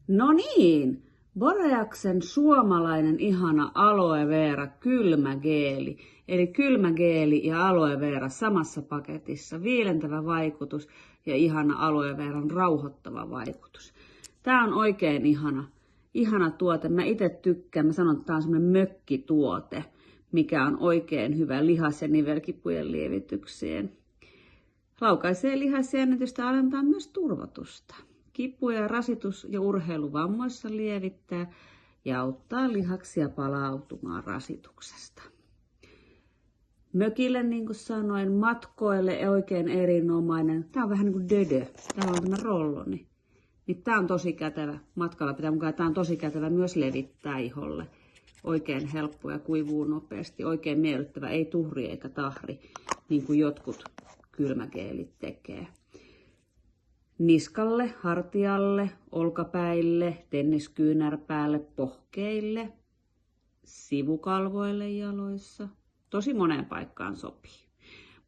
No niin, Boreaksen suomalainen ihana aloe vera kylmägeeli. Eli kylmägeeli ja aloe vera samassa paketissa. Viilentävä vaikutus ja ihana aloe veran rauhoittava vaikutus. Tää on oikein ihana tuote. Mä itse tykkään. Mä sanon, että tää on semmonen mökkituote, mikä on oikein hyvä lihas- ja nivelkipujen lievitykseen. Laukaisee lihasjännitystä, alentaa myös turvotusta. Kipuja, rasitus- ja urheiluvammoissa lievittää ja auttaa lihaksia palautumaan rasituksesta. Mökille, niin kuin sanoin, matkoille oikein erinomainen. Tää on vähän niin kuin dödö. Täällä on tämä rolloni. Niin tää on tosi kätevä. Matkalla pitää mukaan. Tää on tosi kätevä myös levittää iholle. Oikein helppo ja kuivuu nopeasti. Oikein miellyttävä. Ei tuhri eikä tahri, niin kuin jotkut kylmägeelit tekee. Niskalle, hartialle, olkapäille, tenniskyynärpäälle, pohkeille, sivukalvoille jaloissa. Tosi moneen paikkaan sopii.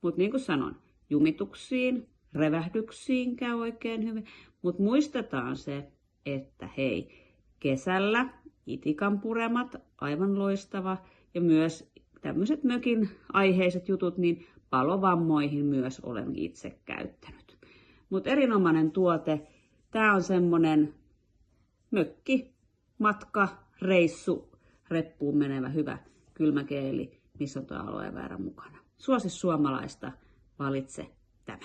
Mutta niin kuin sanoin, jumituksiin, revähdyksiin käy oikein hyvin. Mutta muistetaan se, että hei, kesällä itikan puremat, aivan loistava. Ja myös tämmöiset mökin aiheiset jutut, niin palovammoihin myös olen itse käyttänyt. Mutta erinomainen tuote. Tää on semmonen mökki, matka, reissu, reppuun menevä hyvä kylmägeeli, missä on tuo aloe vera mukana. Suosi suomalaista, valitse tämä.